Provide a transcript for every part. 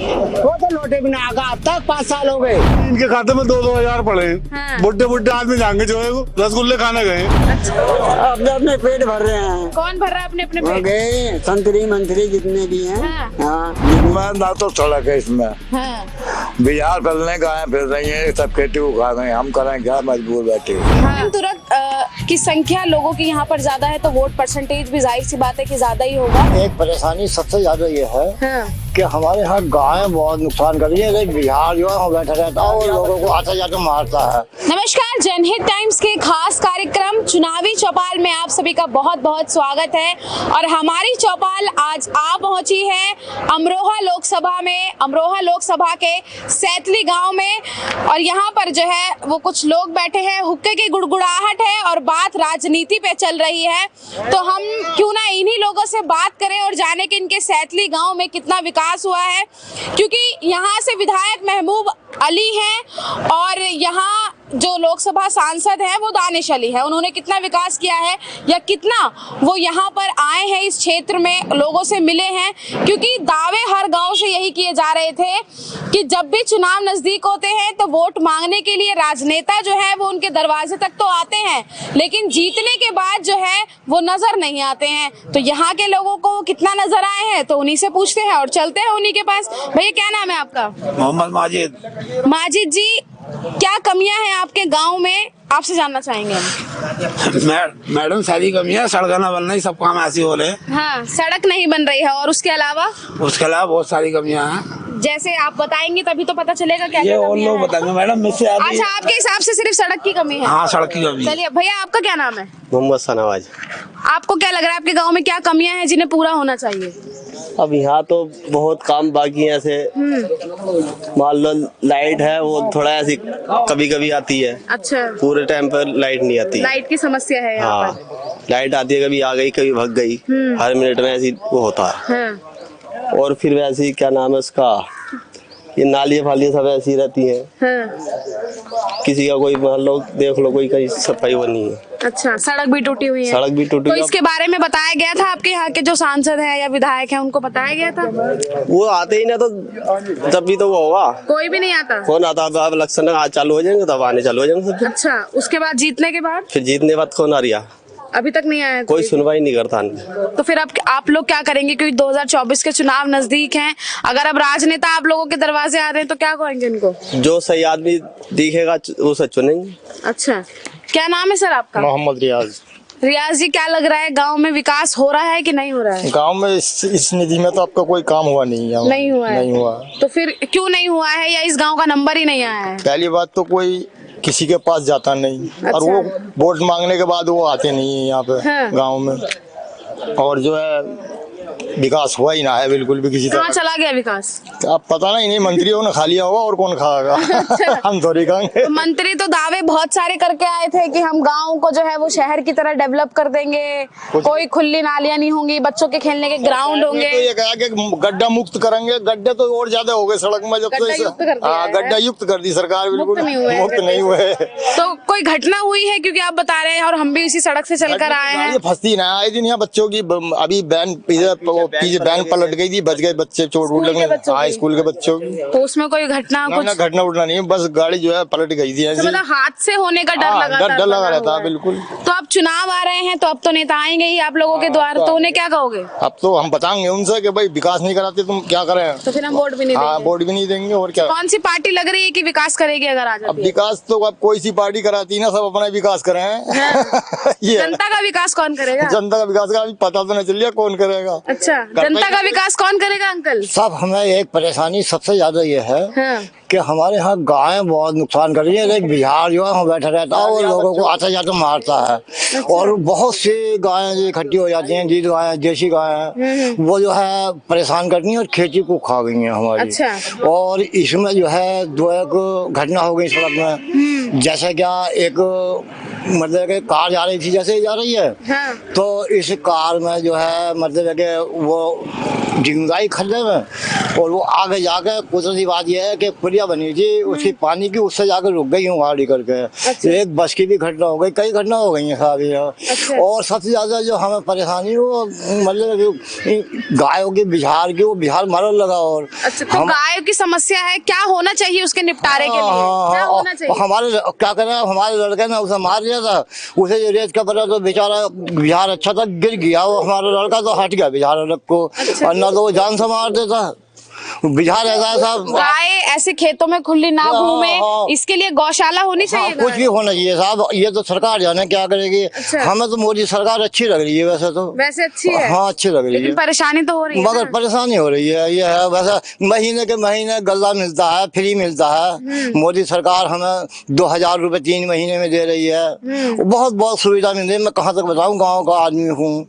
वो तो लौटे भी ना आगा अब तक 5 साल हो गए। इनके खाते में 2-2 हजार पड़े। हाँ। बुढ़े बुढ़े आदमी जाएंगे जो है रसगुल्ले खाने गए। अपने अपने पेट भर रहे हैं। कौन भर रहा है अपने अपने पेट? गए संतरी मंत्री जितने भी हैं। हाँ। हाँ। ना तो सड़क है इसमें, हाँ। बिहार फैलने गाय फिर रही है, सब खेती उगा रहे हैं, हम करें क्या, मजबूर बैठे। हाँ। तुरंत की संख्या लोगों की यहाँ पर ज्यादा है तो वोट परसेंटेज भी जाहिर सी बात है कि ज्यादा ही होगा। एक परेशानी सबसे ज्यादा ये है हाँ। कि हमारे यहाँ गाय बहुत नुकसान कर रही है। बिहार जो है वहाँ बैठा रहता है और लोगों को आते जाते मारता है। नमस्कार, जनहित टाइम्स के खास कार्यक्रम चुनावी चौपाल में आप सभी का बहुत बहुत स्वागत है। और हमारी चौपाल आज आ पहुंची है अमरोहा लोकसभा में, अमरोहा लोकसभा के सैतली गांव में। और यहाँ पर जो है वो कुछ लोग बैठे हैं, हुक्के की गुड़गुड़ाहट है और बात राजनीति पे चल रही है। तो हम क्यों ना इन्हीं लोगों से बात करें और जाने कि इनके सैतली गाँव में कितना विकास हुआ है, क्योंकि यहाँ से विधायक महबूब अली हैं और यहाँ जो लोकसभा सांसद हैं वो दानिश अली है। उन्होंने कितना विकास किया है या कितना वो यहाँ पर आए हैं, इस क्षेत्र में लोगों से मिले हैं, क्योंकि दावे हर गांव से यही किए जा रहे थे कि जब भी चुनाव नजदीक होते हैं तो वोट मांगने के लिए राजनेता जो है वो उनके दरवाजे तक तो आते हैं, लेकिन जीतने के बाद जो है वो नजर नहीं आते हैं। तो यहाँ के लोगों को कितना नजर आए हैं तो उन्हीं से पूछते हैं और चलते हैं उन्हीं के पास। भैया क्या नाम है आपका? मोहम्मद माजिद। माजिद जी, क्या कमियां हैं आपके गांव में, आपसे जानना चाहेंगे हम। मैडम सारी कमियां, सड़क ना बन रही, सब काम ऐसे हो रहे हैं। हाँ, सड़क नहीं बन रही है और उसके अलावा बहुत सारी कमियां हैं। जैसे आप बताएंगे तभी तो पता चलेगा क्या ये क्या और कमियां लोग हैं। बताएंगे मैडम, मुझसे अच्छा, आपके हिसाब से सिर्फ सड़क की कमी है? हाँ, सड़क की कमी है। चलिए भैया, आपका क्या नाम है? मोहम्मद सनावाज। आपको क्या लग रहा है आपके गांव में क्या कमियां हैं जिन्हें पूरा होना चाहिए? अब यहाँ तो बहुत काम बाकी है, ऐसे मान लो लाइट है वो थोड़ा ऐसी कभी कभी आती है, अच्छा, पूरे टाइम पर लाइट नहीं आती। लाइट की समस्या है यहाँ हाँ, पर। लाइट आती है, कभी आ गई कभी भाग गई, हर मिनट में ऐसी वो होता है। हाँ। और फिर वैसी क्या नाम है उसका, ये नालियाँ फालियाँ सब ऐसी रहती हैं। हाँ। किसी का कोई मान लो देख लो कोई कहीं सफाई वो नहीं है। अच्छा, सड़क भी टूटी हुई है। सड़क भी टूटी तो है। इसके बारे में बताया गया था आपके यहाँ के जो सांसद हैं या विधायक हैं, उनको बताया गया था? वो आते ही ना, तो जब भी तो वो होगा, कोई भी नहीं आता। कौन आता? अब इलेक्शन आज चालू हो जाएंगे तब आने चालू हो जाएंगे सब। अच्छा, उसके बाद जीतने के बाद? फिर जीतने के बाद कौन आ रहा? अभी तक नहीं आया कोई सुनवाई नहीं करता। तो फिर आप लोग क्या करेंगे, क्योंकि 2024 के चुनाव नजदीक हैं, अगर अब राजनेता आप लोगों के दरवाजे आ रहे हैं तो क्या कहेंगे उनको? जो सही आदमी दिखेगा वो सच चुनेंगे। अच्छा, क्या नाम है सर आपका? मोहम्मद रियाज। रियाज जी, क्या लग रहा है गांव में विकास हो रहा है कि नहीं हो रहा है? गांव में इस निधि में तो आपका कोई काम हुआ नहीं है। नहीं हुआ है? नहीं हुआ। तो फिर क्यों नहीं हुआ है, या इस गांव का नंबर ही नहीं आया है? पहली बात तो कोई किसी के पास जाता नहीं। अच्छा। और वो वोट मांगने के बाद वो आते नहीं है यहाँ पे। हाँ। गांव में और जो है विकास हुआ ही ना है बिल्कुल भी किसी कहाँ तरह। चला गया विकास? आप पता नहीं मंत्रियों ने खा लिया होगा और कौन खाएगा। अच्छा। हम थोड़ी खाएंगे। तो मंत्री तो दावे बहुत सारे करके आए थे कि हम गांव को जो है वो शहर की तरह डेवलप कर देंगे, कोई खुली नालियां नहीं होंगी, बच्चों के खेलने के ग्राउंड होंगे। तो ये कहा कि गड्ढा मुक्त करेंगे। गड्ढे तो और ज्यादा हो गए सड़क में जब गड्ढा युक्त कर दिया है। गड्ढा युक्त कर दी सरकार, बिल्कुल मुक्त नहीं हुए हैं। मुक्त नहीं हुए। तो कोई घटना हुई है, क्योंकि आप बता रहे हैं और हम भी इसी सड़क से चलकर आए हैं? ये फंसती ना आए दिन यहाँ बच्चों की अभी बैन पीछे बैन पलट गई थी, बच गए बच्चे, चोट वोट लगने। हाँ, स्कूल के बच्चों की। तो उसमें कोई घटना ना कुछ घटना उठना नहीं, बस गाड़ी जो है पलट गई थी ऐसी। मतलब हादसे होने का डर हाँ, लगा डर लगा रहता है बिल्कुल। तो अब चुनाव आ रहे हैं तो अब तो नेता आएंगे ही आप लोगों के द्वार, तो उन्हें क्या कहोगे? अब तो हम बताएंगे उनसे कि भाई विकास नहीं कराते तुम क्या करें। तो फिर हम वोट भी नहीं हाँ, देंगे। वोट भी नहीं देंगे और क्या। कौन सी पार्टी लग रही है कि विकास करेगी अगर आ अब जाती है? विकास तो अब कोई सी पार्टी कराती है ना, सब अपना विकास करें। ये है। जनता का विकास कौन करेगा? जनता का विकास का अभी पता तो नहीं चल रहा कौन करेगा। अच्छा, जनता का विकास कौन करेगा अंकल? सब हमें एक परेशानी सबसे ज्यादा ये है हाँ। कि हमारे यहाँ गाय बहुत नुकसान कर रही है। एक बिहार जो है वहाँ बैठा रहता है और लोगों को आते जाते मारता है। और बहुत सी गायें जो इकट्ठी हो जाती हैं, जीत गायें, देशी गायें, वो जो है परेशान करती हैं और खेती को खा गई हैं हमारी। अच्छा। और इसमें जो है दो एक घटना हो गई सड़क में। जैसे क्या, एक मतलब कि कार जा रही थी, जैसे ही जा रही है, हाँ। तो इस कार में जो है मतलब कि वो डिंगाई खड्डे में, और वो आगे जाके कुदरती बात यह है कि पुलिया बनी थी उसकी पानी की, उससे जाकर रुक गई हूँ गाड़ी करके। अच्छा। एक बस की भी घटना हो गई, कई घटना हो गई हैं साहब यहाँ। अच्छा। और सबसे ज्यादा जो हमें परेशानी वो मतलब गायों की बिहार की, वो बिहार मरल लगा। और अच्छा, तो गायों की समस्या है, क्या होना चाहिए उसके निपटारे के लिए, क्या होना चाहिए? हमारे क्या करें, हमारे लड़के ने उसे मार दिया था, उसे जो रेत का पड़ा तो बेचारा बिहार अच्छा था, गिर गया वो हमारा लड़का, तो हट गया बिहार अलग को। अच्छा। और ना तो वो जान से मार देता। बिहार ऐसा साहब, गाय ऐसे खेतों में खुली ना हाँ, घूमे, हाँ। इसके लिए गौशाला होनी चाहिए। कुछ भी होना चाहिए साहब, ये तो सरकार जाने क्या करेगी। अच्छा। हमें तो मोदी सरकार अच्छी लग रही है वैसे तो। वैसे अच्छी है, हाँ अच्छी लग रही लेकिन है, परेशानी तो हो रही है मगर ना। परेशानी हो रही है। ये है वैसे महीने के महीने गल्ला मिलता है, फ्री मिलता है। मोदी सरकार हमें 2000 रुपए 3 महीने में दे रही है। बहुत बहुत सुविधा मिल रही है। मैं कहाँ तक बताऊँ, गाँव का आदमी हूँ।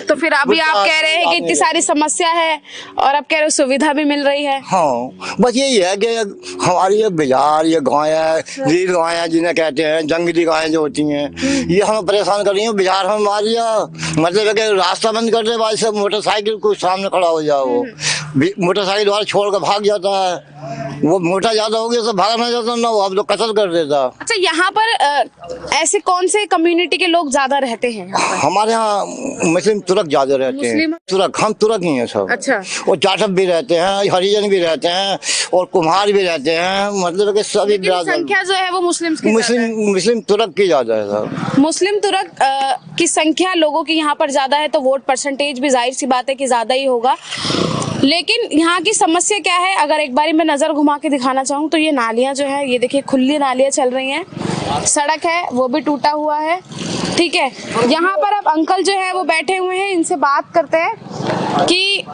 तो फिर अभी आप कह रहे हैं कि इतनी सारी समस्या है और आप कह रहे हो सुविधा भी मिल रही है। हाँ बस यही है कि हमारी ये बिहार, ये गायें, रीढ़ गायें जिन्हें कहते हैं, जंगली गायें जो होती हैं, ये हमें परेशान कर रही हैं। बिहार हमें मार दिया, मतलब है कि रास्ता बंद कर दे, बाद से मोटरसाइकिल को सामने खड़ा हो जाओ, मोटरसाइकिल द्वारा छोड़ कर भाग जाता है। वो मोटा ज्यादा हो गया तो भागा ना जाता ना, वो अब लोग कत्ल कर देता। अच्छा, यहाँ पर ऐसे कौन से कम्युनिटी के लोग ज्यादा रहते हैं? हमारे यहाँ मुस्लिम तुर्क ज्यादा रहते हैं। मुस्लिम? तुर्क, हम तुर्क ही हैं सब। अच्छा। और जाटव भी रहते हैं, हरिजन भी रहते हैं, और कुम्हार भी रहते हैं, मतलब कि सभी लेकिन संख्या जो है वो मुस्लिम की ज्यादा है। मुस्लिम तुर्क की ज्यादा है साहब। मुस्लिम तुर्क की संख्या लोगों की यहाँ पर ज्यादा है, तो वोट परसेंटेज भी जाहिर सी बात है कि ज्यादा ही होगा। लेकिन यहाँ की समस्या क्या है, अगर एक बारी मैं नजर घुमा के दिखाना चाहूँ तो ये नालियाँ जो है, ये देखिए खुली नालियाँ चल रही हैं, सड़क है वो भी टूटा हुआ है। ठीक है, यहाँ पर अब अंकल जो है वो बैठे हुए हैं, इनसे बात करते हैं कि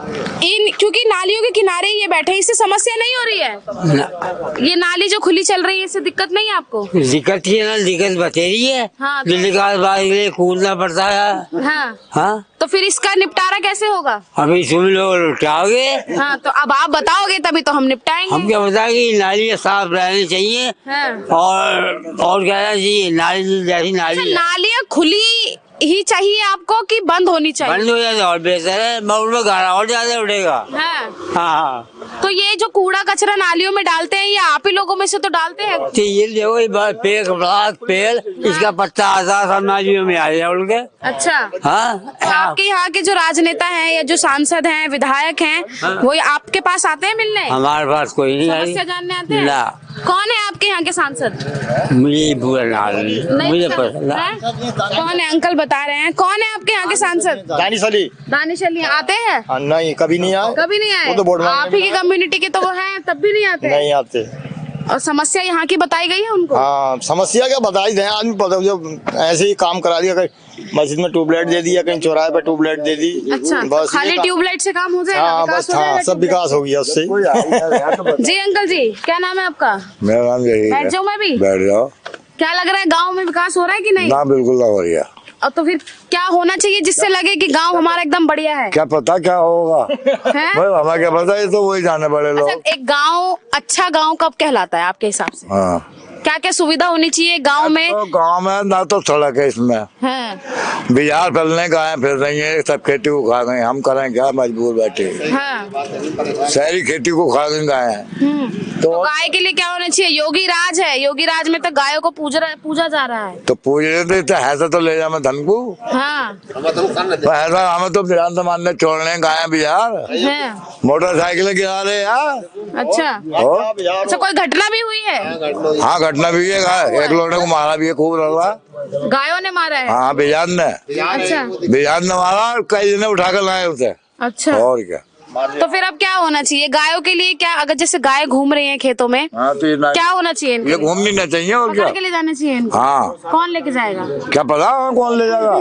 क्योंकि नालियों के किनारे ये बैठे हैं, इससे समस्या नहीं हो रही है? ये नाली जो खुली चल रही है, इससे दिक्कत नहीं है आपको? दिक्कत ही है ना, दिक्कत बतेरी है। हाँ, तो- दिल्ली का बाद के लिए कूदना पड़ता है। हाँ, हाँ, तो फिर इसका निपटारा कैसे होगा? अभी तुम लोग लुटाओगे। हाँ, तो अब आप बताओगे तभी तो हम निपटाएंगे। हम क्या बताएंगे, नाली साफ रहनी चाहिए। हाँ। और क्या है जी, नाली जैसी नाली है। नालियाँ खुली ही चाहिए आपको कि बंद होनी चाहिए? बंद हो जाए और बेहतर है, में गाड़ा और ज्यादा उड़ेगा। हाँ। हाँ, तो ये जो कूड़ा कचरा नालियों में डालते हैं, ये आप ही लोगों में से तो डालते हैं? तो ये देखो, ये पेड़ इसका पत्ता आता सब नालियों में आ जाए उनके। अच्छा। हाँ, तो आपके यहाँ के जो राजनेता हैं या जो सांसद हैं, विधायक हैं, वो आपके पास आते हैं मिलने? हमारे पास कोई नहीं आई। समस्या जानने आते हैं? ना। कौन है आपके यहाँ के सांसद? मुझे बुरा नाम नहीं, मुझे पता है? कौन है? अंकल बता रहे हैं, कौन है आपके यहाँ के सांसद? दानिश अली। दानिश अली आते हैं? नहीं, कभी नहीं आए। कभी नहीं आए? वो तो वोट मांगने आप ही की कम्युनिटी के तो वो हैं, तब भी नहीं आते? नहीं आते। और समस्या यहाँ की बताई गई है उनको? हाँ, समस्या क्या बताई दें, आदमी पता जो ऐसे ही काम करा दिया, कहीं मस्जिद में ट्यूबलाइट दे दिया, कहीं चौराहे पे ट्यूबलाइट दे दी। अच्छा, बस खाली ये ट्यूबलाइट से काम हो जाएगा? हाँ विकास बस, हो हाँ जाएगा? सब विकास हो गया उससे। जी अंकल जी, क्या नाम है आपका? मेरा नाम यही बैठ जाऊँ मैं भी? बैठ जाओ। क्या लग रहा है, गांव में विकास हो रहा है कि नहीं? ना, बिल्कुल ना हो रही है। और तो फिर क्या होना चाहिए जिससे लगे कि गांव हमारा एकदम बढ़िया है? क्या पता क्या होगा, हैं? भाई हमें क्या पता, ये तो वही जाने बड़े लोग। अच्छा, एक गांव अच्छा गांव कब कहलाता है आपके हिसाब से? हाँ, क्या क्या सुविधा होनी चाहिए गांव में? तो गाँव में ना तो सड़क है, इसमें हाँ, बिहार फैलने गायें फिर रही हैं, सब खेती को खा गए, हम करें क्या, मजबूर बैठे। हाँ। शहरी खेती को खा गई गायें। तो गाय के लिए क्या होना चाहिए? योगी राज है, योगी राज में तो गायों को पूजा जा रहा है। तो पूछ रहे थे ऐसा तो ले जा मैं धन को, हाँ। तो ऐसा हमें तो बिहार तो मानने छोड़ने गायें बिहार, हाँ। मोटरसाइकिल गिरा रहे यार। अच्छा। अच्छा, कोई घटना भी हुई है? हाँ, घटना भी है, एक लोगों को मारा भी है, खूब रहा। गायों ने मारा है? हाँ, बिहार ने, अच्छा। बिहार ने मारा और कई जने उठा कर लाए उसे। अच्छा, और क्या। तो फिर अब क्या होना चाहिए गायों के लिए? क्या अगर जैसे गाय घूम रही हैं खेतों में, हाँ, तो क्या होना चाहिए इनके ये लिए? घूमनी नहीं चाहिए, और क्या। पकड़ के ले जाने चाहिए इनको? हाँ, कौन लेके जाएगा? क्या पता कौन ले जाएगा,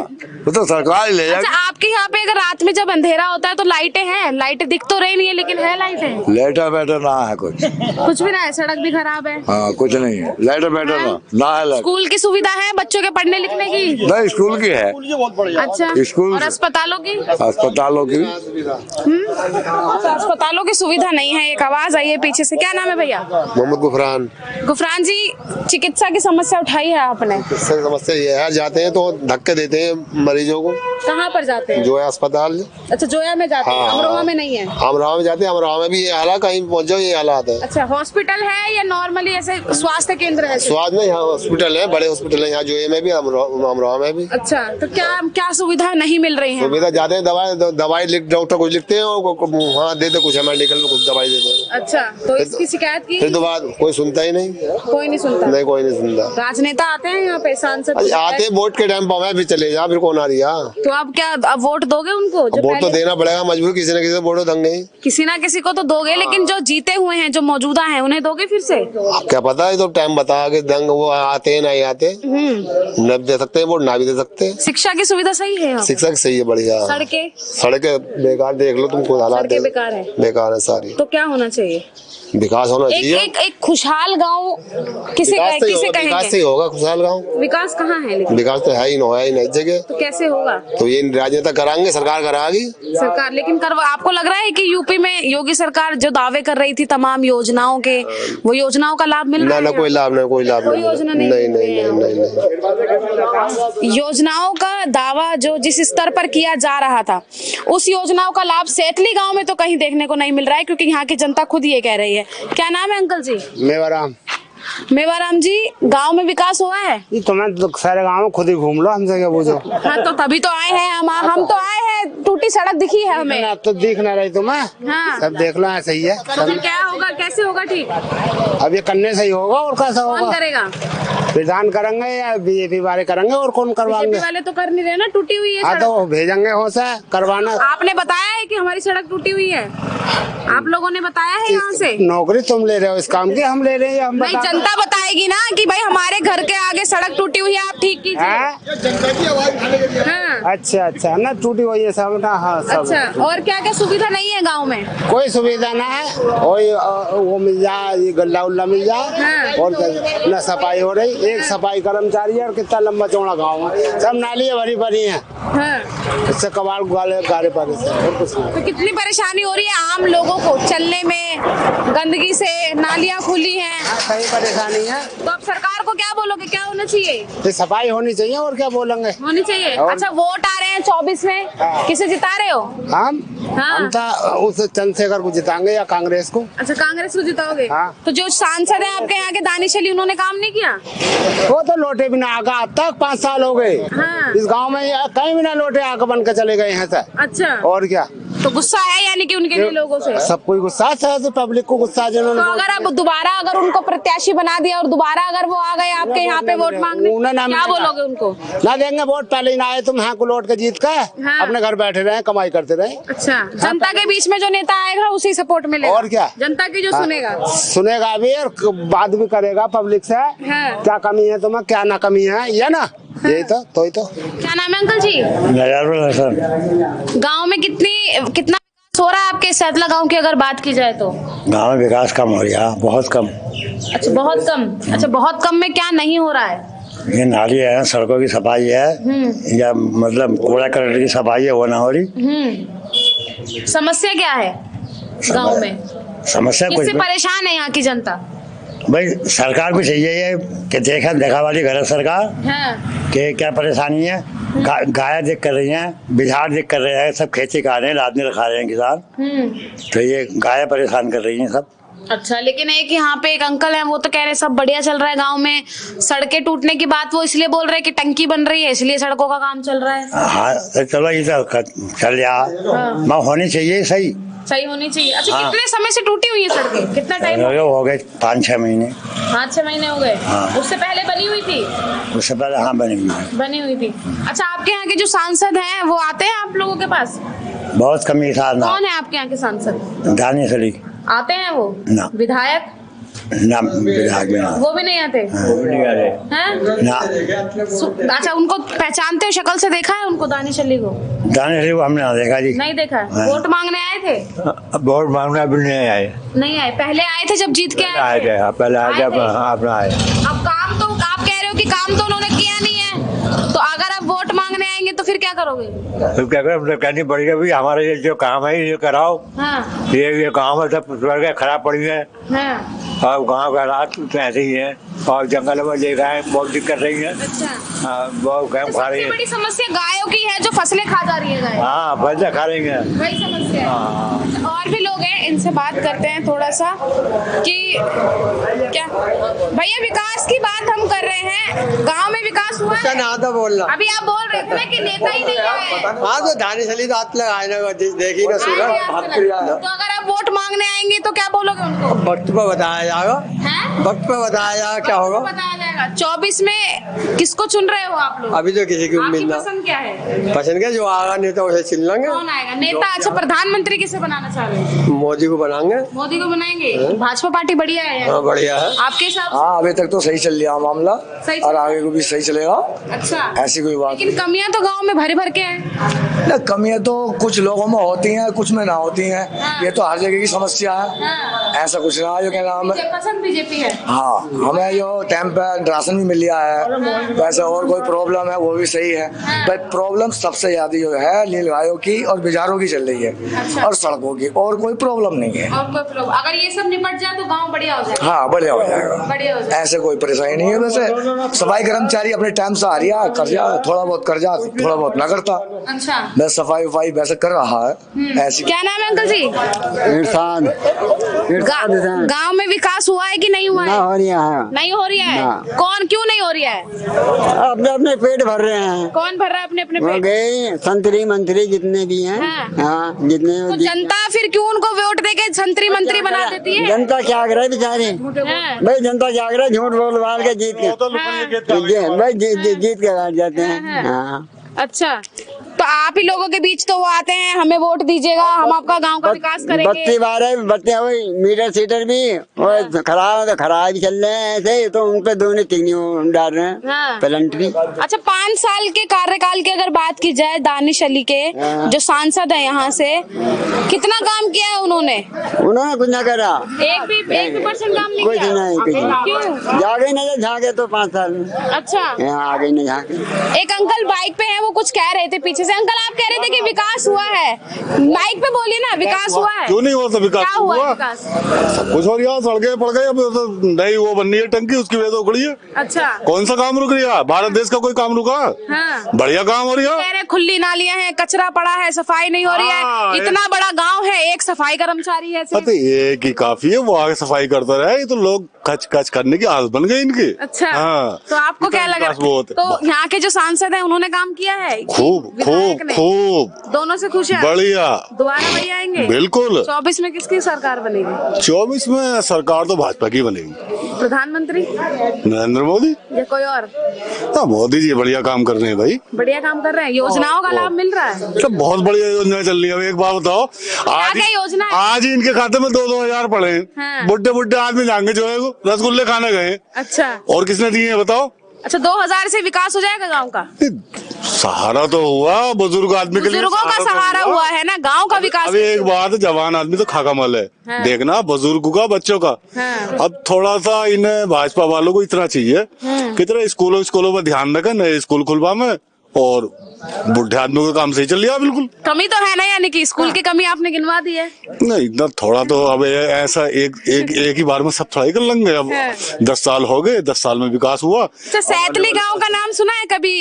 वो तो सरकार ही ले अच्छा, जाएगी। आपके यहाँ पे अगर रात में जब अंधेरा होता है तो लाइटें हैं? लाइटें दिख तो रही नहीं है, लेकिन है लाइटें? लेटर बेटर ना है कुछ। कुछ भी ना है, सड़क भी खराब है। हाँ, कुछ नहीं है, लेटर बेटर ना है लाइट। स्कूल की सुविधा है बच्चों के पढ़ने लिखने की? नहीं, स्कूल की है। अच्छा, स्कूल और से। अस्पतालों की? अस्पतालों की अच्छा, अस्पतालों की सुविधा नहीं है। एक आवाज आई है पीछे से, क्या नाम है भैया? मोहम्मद गुफरान। गुफरान जी, चिकित्सा की समस्या उठाई है आपने। समस्या ये है, जाते हैं तो धक्के देते हैं मरीजों को। कहाँ पर जाते हैं? जो है अस्पताल। अच्छा, जोया में जाते हैं, अमरोहा में नहीं है? अमरोहा में जाते हैं, अमरोहा में भी ये हालात, कहीं पहुंच जाओ ये हालात है। अच्छा, हॉस्पिटल है या नॉर्मली ऐसे स्वास्थ्य केंद्र है? स्वास्थ्य में यहाँ हॉस्पिटल है, बड़े हॉस्पिटल है यहाँ जो में भी, अमरोहा में भी। अच्छा, तो क्या सुविधा नहीं मिल रही है? सुविधा जाते हैं, दवाई डॉक्टर कुछ लिखते हैं और वहाँ देते कुछ है, मेडिकल में कुछ दवाई देते हैं। अच्छा, तो इसकी शिकायत की? फिर तो बात कोई सुनता ही नहीं। कोई नहीं सुनता? नहीं, कोई नहीं सुनता। राजनेता आते हैं यहाँ पे, सांसद आते हैं वोट के टाइम पर, भी चले जा, फिर कौन आ रही है? तो अब क्या, अब वोट दोगे उनको? वोट तो देना पड़ेगा, मजबूर, किसी न किसी वोट देंगे, किसी ना किसी को तो दोगे, लेकिन जो जीते हुए हैं, जो मौजूदा हैं, उन्हें दोगे फिर से? क्या पता है, तो टाइम बता के दंग वो आते हैं नहीं आते, न दे सकते हैं वोट, ना भी दे सकते हैं। शिक्षा की सुविधा सही है? शिक्षा की सही है, बढ़िया। सड़कें बेकार, देख लो तुमको हालात बेकार है, बेकार है सारी। तो क्या होना चाहिए? विकास होना चाहिए। एक खुशहाल गांव किसे कहेंगे? विकास से ही होगा खुशहाल गांव। विकास कहाँ है लेकिन? विकास तो है ही नहीं जगह, तो कैसे होगा? तो ये राजनेता कराएंगे, सरकार कराएगी। सरकार लेकिन आपको लग रहा है कि यूपी में योगी सरकार जो दावे कर रही थी तमाम योजनाओं के, वो योजनाओं का लाभ मिल रहा है? ना, कोई लाभ नहीं, कोई लाभ नहीं। योजना नहीं। योजनाओं का दावा जो जिस स्तर पर किया जा रहा था, उस योजनाओं का लाभ सैतली गांव में तो कहीं देखने को नहीं मिल रहा है, क्योंकि यहाँ की जनता खुद ये कह रही है। क्या नाम है अंकल जी? मेवाराम जी, गांव में विकास हुआ है? तो मैं तो सारे गाँव खुद ही घूम लो, हमसे क्या पूछो। हाँ, तो तभी तो आए हैं हम तो आए हैं, टूटी सड़क दिखी है हमें। अब तो दिख ना रही तुम्हें। हाँ। सब देख लो, सही है। तो क्या होगा, कैसे होगा ठीक? अब ये करने से ही होगा, और कैसा होगा? कौन करेगा? विधान करेंगे या बीजेपी वाले करेंगे, और कौन करवाएंगे? बीजेपी वाले तो कर नहीं रहे ना, टूटी हुई है हाँ, सड़क। तो भेजेंगे हो से करवाना। आपने बताया है कि हमारी सड़क टूटी हुई है? आप लोगों ने बताया है यहाँ से? नौकरी तुम ले रहे हो इस काम की, हम ले रहे हैं। हम नहीं, जनता बताएगी ना कि भाई हमारे घर के आगे सड़क टूटी हुई है, आप ठीक कीजिए। हाँ। अच्छा, ना टूटी हुई है सब ना। हाँ, सब। अच्छा, और क्या क्या सुविधा नहीं है गांव में? कोई सुविधा ना है, वो मिल जाए, ये गल्ला उल्ला मिल जाए। हाँ। और न सफाई हो रही, एक सफाई कर्मचारी है, और कितना लंबा चौड़ा गाँव है, सब नालियाँ भरी भरी है। हाँ। इससे कबाड़ गाले पर और कुछ नहीं। तो कितनी परेशानी हो रही है आम लोगों को चलने में, गंदगी से, नालियाँ खुली हैं? सही परेशानी है। तो अब सरकार को क्या बोलोगे, क्या होना चाहिए? ये सफाई होनी चाहिए, और क्या बोलेंगे? होनी चाहिए। अच्छा, वोट आ रहे हैं 24 में, किसे जिता रहे हो? हम तो उस चंद्रशेखर को जिताएंगे या कांग्रेस को। अच्छा, कांग्रेस को जिताओगे? हाँ। तो जो सांसद है आपके यहाँ के दानिश अली, उन्होंने काम नहीं किया? वो तो लोटे बिना आगा, अब तक 5 साल हो गए। हाँ। इस गांव में कहीं बिना लोटे आग बन के चले गए हैं सर। अच्छा, और क्या? तो गुस्सा है यानी कि उनके लिए लोगों से? सब कोई गुस्सा है, पब्लिक को गुस्सा जिन्होंने। तो अगर अब दोबारा अगर उनको प्रत्याशी बना दिया और दोबारा अगर वो आ गए आपके यहाँ पे वोट मांगने, क्या बोलोगे उनको? ना देंगे वोट, पहले ही ना आए तुम यहाँ को लौट के जीत कर। हाँ। अपने घर बैठे रहे, कमाई करते रहे। अच्छा, जनता के बीच में जो नेता आएगा उसी सपोर्ट मिलेगा? और क्या? जनता की जो सुनेगा भी और बात भी करेगा पब्लिक से। हाँ। क्या कमी है तुम्हें, क्या ना कमी है, ये ना। हाँ। यही तो क्या नाम है अंकल जी? गाँव में कितना हो रहा है आपके सैतला गांव की अगर बात की जाए तो? गाँव में विकास कम हो रहा है, बहुत कम। अच्छा, बहुत कम। अच्छा, बहुत कम में क्या नहीं हो रहा है? ये नाली है, सड़कों की सफाई है, या मतलब कूड़ा करकट की सफाई है, वो ना हो रही। समस्या क्या है गांव में? समस्या कुछ किससे परेशान है यहाँ की जनता? भाई सरकार को चाहिए ये कि देखा वाली घर है सरकार। हाँ। कि क्या परेशानी है, गाय देख कर रही हैं, बिहार देख कर रहे हैं, सब खेती खा रहे हैं, रात में रखा रहे हैं किसान। तो ये गाय परेशान कर रही हैं सब। अच्छा, लेकिन एक यहाँ पे एक अंकल हैं, वो तो कह रहे हैं सब बढ़िया चल रहा है गांव में। सड़कें टूटने की बात वो इसलिए बोल रहे हैं कि टंकी बन रही है, इसलिए सड़कों का काम चल रहा है। हाँ, तो चलो ये तो चल रहा, होनी चाहिए, सही होनी चाहिए। अच्छा, कितने समय से टूटी हुई है सड़कें, कितना टाइम हो गए? 5-6 महीने। 5-6 महीने हो गए। हाँ। उससे पहले बनी हुई थी? उससे पहले हाँ बनी हुई थी। अच्छा, आपके यहाँ के जो सांसद हैं वो आते हैं आप लोगों के पास? बहुत कम ही। कौन है आपके यहाँ के सांसद? दानिश अली आते हैं वो? ना। विधायक? ना, विधायक में वो भी नहीं आते हैं ना। अच्छा, उनको पहचानते हो, शक्ल से देखा है उनको, दानिश अली को? दानिश अली को हमने देखा जी, नहीं देखा। वोट मांगने आए थे? वोट मांगने अभी नहीं आए। नहीं आए, पहले आए थे जब जीत के आए थे? पहले आए थे, अपना आए। अब काम तो आप कह रहे हो कि काम तो उन्होंने किया नहीं है, तो अगर आप वोट मांगने आएंगे तो फिर क्या करोगे? तो क्या करें, कहनी पड़ेगा भाई हमारे ये जो काम है ये कराओ। हाँ ये काम है सब स्वर्ग खराब पड़ी है। हाँ और गाँव का हालात तो ऐसे ही है और जंगल में ले गए बहुत दिक्कत रही है। अच्छा, बहुत गैम खा रही सबसे है। बड़ी समस्या गायों की है जो फसलें खा जा रही है गाय, हाँ फल खा रही है। वही समस्या है। और भी लोग हैं, इनसे बात करते हैं थोड़ा सा कि क्या भैया विकास की बात हम कर रहे हैं, गांव में विकास हुआ है? ना तो बोलना अभी आप बोल रहे थे ना कि नेता ही नहीं आए। हाँ तो धानी सली तो हाथ लगाए ना देखी ना सूरज। तो अगर आप वोट मांगने आएंगे तो क्या बोलोगे उनको? वक्त पे बताया जाएगा, हैं? वक्त पे बताया जाएगा क्या होगा। बताया जाएगा। 24 में किसको चुन रहे हो आप लोग? अभी तो किसी की उम्मीद आपकी ना। पसंद क्या है? पसंद क्या, जो आगा नेता उसे चुन लेंगे। कौन आएगा नेता? अच्छा, प्रधानमंत्री किसे बनाना चाह रहे हैं? मोदी को बनाएंगे। मोदी को बनाएंगे। भाजपा पार्टी बढ़िया है यार। हाँ बढ़िया है। आपके हिसाब से? हाँ अभी तक तो सही चल रहा मामला सही और चल- आगे को भी सही चलेगा, अच्छा, ऐसी कोई बात लेकिन कमियां तो गांव में भरे भर के हैं। नहीं। कमियां तो कुछ लोगों में होती हैं, कुछ में ना होती हैं। हाँ। ये तो हर जगह की समस्या है, हाँ। ऐसा कुछ ना जो क्या नाम है। पसंद बीजेपी है। हाँ हमें जो टाइम पे राशन भी मिल रहा है, वैसे और कोई प्रॉब्लम है वो भी सही है। पर प्रॉब्लम सबसे ज्यादा जो है नील गायों की और बाजारों की चल रही है, अच्छा। और सड़कों की, और कोई प्रॉब्लम नहीं है। और कोई प्रॉब्लम, अगर ये सब निपट जाए तो गांव बढ़िया हो जाएगा। हाँ बढ़िया हो जाएगा, बढ़िया हो जाएगा। ऐसे कोई परेशानी नहीं है। वैसे सफाई कर्मचारी अपने टाइम से आ रहा कर जा, थोड़ा बहुत कर जा, थोड़ा बहुत ना करता। अच्छा, बस सफाई वफाई वैसे कर रहा है ऐसी। क्या नाम है अंकल जी? इरफान गांव में विकास हुआ है कि नहीं हुआ है? हो रहा है, नहीं हो रही है। कौन क्यों नहीं हो रही है? अपने अपने पेट भर रहे हैं। कौन भर रहा है अपने अपने वो पेट? गए संतरी मंत्री जितने भी हैं। हाँ। हाँ जितने तो जनता फिर क्यों उनको वोट देके संतरी मंत्री बना देती है? जनता क्या करे बेचारे, हाँ। भाई जनता क्या करे, झूठ बोल बाल के जीत के भाई जीत के बैठ जाते हैं। हाँ अच्छा, तो आप ही लोगों के बीच तो वो आते हैं, हमें वोट दीजिएगा, हम आपका गांव का विकास करेंगे। बत्ती बारह बत्ती वही मीटर सीटर भी और खराब ही चल रहे हैं ऐसे, तो उन पे दोनों तीन डाल रहे हैं हाँ। प्लंटरी। अच्छा, 5 साल के कार्यकाल की अगर बात की जाए दानिश अली के, जो सांसद है यहाँ से, कितना काम किया है उन्होंने? उन्होंने कुछ ना करा, एक भी % काम नहीं कुछ किया? नहीं कुछ क्यों? नहीं। जागे न झाके तो 5 साल में अच्छा, यहाँ आ गई न झाके। एक अंकल बाइक पे हैं, वो कुछ कह रहे थे पीछे से। अंकल आप कह रहे थे कि विकास हुआ है, बाइक पे बोलिए ना, विकास हुआ है? क्यों नहीं हुआ? सब विकास क्या हुआ हुआ, विकास? सब कुछ हो रहा, सड़कें पड़ गई। अब तो नई वो बननी है टंकी, उसकी वजह से उखड़ी है। अच्छा, कौन सा काम रुक रहा? भारत देश का कोई काम रुका? हाँ। बढ़िया काम हो रहा। कह रहे खुली नालियां हैं, कचरा पड़ा है, सफाई नहीं हो रही हाँ, है। इतना बड़ा गांव है, एक सफाई कर्मचारी है सिर्फ। अरे एक ही काफी है, वो आगे सफाई करता रहे। ये तो लोग कच कच करने की आदत बन गई इनकी। अच्छा, हाँ। तो आपको क्या लगा? विकास बहुत है। तो यहाँ के जो सांसद हैं उन्होंने काम किया है? खूब विधायक खूब ने? खूब दोनों से खुश है? बढ़िया, दोबारा वही आएंगे? बिल्कुल। 24 में किसकी सरकार बनेगी? 24 में सरकार तो भाजपा की बनेगी। प्रधानमंत्री नरेंद्र मोदी या कोई और? हाँ, मोदी जी बढ़िया काम कर रहे हैं भाई। बढ़िया काम कर रहे हैं, योजनाओं का लाभ मिल रहा है? सब बहुत बढ़िया योजना चल रही है। अब एक बात बताओ, आज क्या योजना है? आज ही इनके खाते में 2-2 हजार पड़े हैं। हाँ। बुढ़े बुढ़े आदमी जाएंगे जो है वो रसगुल्ले खाने गए हैं। अच्छा, और किसने दिए हैं बताओ? अच्छा, 2000 से विकास हो जाएगा गांव का? सहारा तो हुआ बुजुर्ग आदमी के लिए, बुजुर्गों का सहारा हुआ है ना, गांव का विकास। अभी एक बात, जवान आदमी तो खाका मल है। हाँ। देखना बुजुर्ग का, बच्चों का। हाँ। अब थोड़ा सा इन्हें भाजपा वालों को इतना चाहिए कितना स्कूलों पर ध्यान रखें, नए स्कूल खुलवा में, और बुढ़े आदमियों का काम सही चल रहा बिल्कुल। कमी तो है ना, यानी कि स्कूल की कमी आपने गिनवा दी है? नहीं, इतना थोड़ा तो अब ऐसा एक ही बार में सब थोड़ा ही कर लेंगे। अब 10 साल हो गए, 10 साल में विकास हुआ। अच्छा, सैतली गांव का नाम सुना है कभी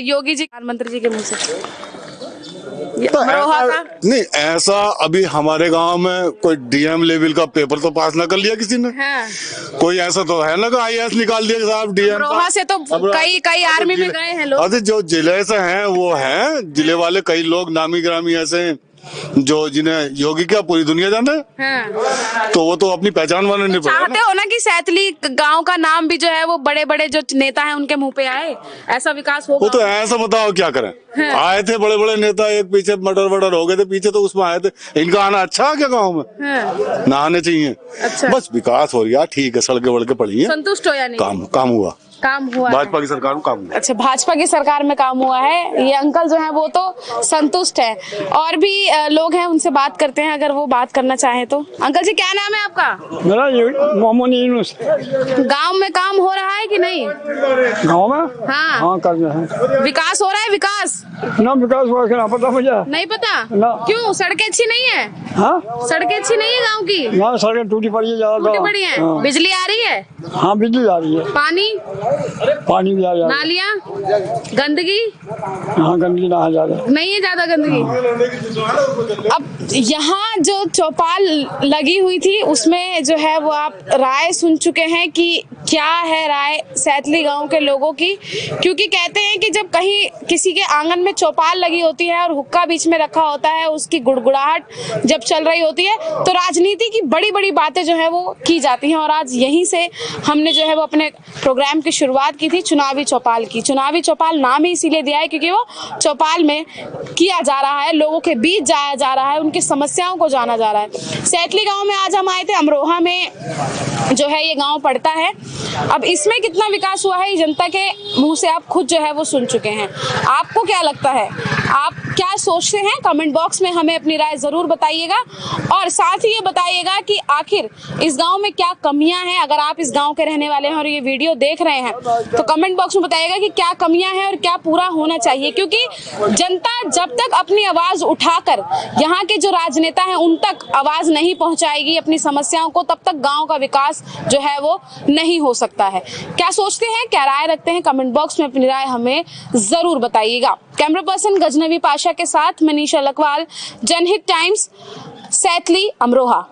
योगी जी, प्रधानमंत्री जी के मुंह से? तो अमरोहा का? नहीं, ऐसा अभी हमारे गांव में कोई डीएम लेवल का पेपर तो पास ना कर लिया किसी ने। हाँ। कोई ऐसा तो है ना कि IAS निकाल दिया साहब डीएम। अमरोहा से तो कई आर्मी में गए हैं लोग। अरे जो जिले से हैं वो हैं, जिले वाले कई लोग नामी ग्रामी ऐसे हैं जो जिन्हें योगी क्या पूरी दुनिया जाने। हाँ। तो वो तो अपनी पहचान बनाने पड़ेगा चाहते हो ना कि सैतली गांव का नाम भी जो है वो बड़े बड़े जो नेता हैं उनके मुंह पे आए, ऐसा विकास होगा? वो तो ऐसा बताओ क्या करें। हाँ। आए थे बड़े बड़े नेता, एक पीछे मर्डर हो गए थे पीछे, तो उसमें आए थे। इनका आना अच्छा क्या गाँव में? हाँ। ना आने चाहिए। अच्छा। बस विकास हो रहा, ठीक है, सड़कें वड़कें पड़ी है, संतुष्ट हो या नहीं? काम हुआ। काम हुआ है। भाजपा की सरकार में काम हुआ। अच्छा, भाजपा की सरकार में काम हुआ है। ये अंकल जो है वो तो संतुष्ट हैं। और भी लोग हैं, उनसे बात करते हैं अगर वो बात करना चाहे तो। अंकल जी, क्या नाम है आपका? मेरा मोहम्मद यूनुस। गांव में काम हो रहा है कि नहीं? गांव में हाँ कर रहे हैं। विकास हो रहा है? विकास ना विकास हुआ क्या पता मुझे नहीं पता ना। क्यों? सड़कें अच्छी नहीं है? हाँ सड़कें अच्छी नहीं है गांव की? ना, सड़कें टूटी पड़ी है ज्यादा। टूटी पड़ी है। हाँ। बिजली आ रही है? हाँ बिजली आ रही है। पानी भी आ रहा है। नालियाँ, गंदगी? हाँ गंदगी ना आ ज्यादा नहीं है, ज्यादा गंदगी। अब यहाँ जो चौपाल लगी हुई थी उसमें जो है वो आप राय सुन चुके हैं कि क्या है राय सैतली गांव के लोगों की। क्योंकि कहते हैं कि जब कहीं किसी के आंगन में चौपाल लगी होती है और हुक्का बीच में रखा होता है, उसकी गुड़गुड़ाहट जब चल रही होती है तो राजनीति की बड़ी बड़ी बातें जो है वो की जाती हैं। और आज यहीं से हमने जो है वो अपने प्रोग्राम की शुरुआत की थी चुनावी चौपाल की। चुनावी चौपाल नाम ही इसीलिए दिया है क्योंकि वो चौपाल में किया जा रहा है, लोगों के बीच जाया जा रहा है, उनकी समस्याओं को जाना जा रहा है। सैतली गांव में आज हम आए थे। अमरोहा में जो है ये गांव पड़ता है। अब इसमें कितना विकास हुआ है ये जनता के मुंह से आप खुद जो है वो सुन चुके हैं। आपको क्या लगता है, आप क्या सोचते हैं? कमेंट बॉक्स में हमें अपनी राय जरूर बताइएगा। और साथ ही ये बताइएगा कि आखिर इस गांव में क्या कमियां हैं। अगर आप इस गांव के रहने वाले हैं और ये वीडियो देख रहे हैं तो कमेंट बॉक्स में बताइएगा कि क्या कमियां हैं और क्या पूरा होना चाहिए। क्योंकि जनता जब तक अपनी आवाज उठाकर यहाँ के जो राजनेता हैं उन तक आवाज नहीं पहुंचाएगी अपनी समस्याओं को, तब तक गांव का विकास जो है वो नहीं हो सकता है। क्या सोचते हैं, क्या राय रखते हैं? कमेंट बॉक्स में अपनी राय हमें जरूर बताइएगा। कैमरा पर्सन गजनवी पाशा के साथ मनीषा लकवाल, जनहित टाइम्स, सैतली, अमरोहा।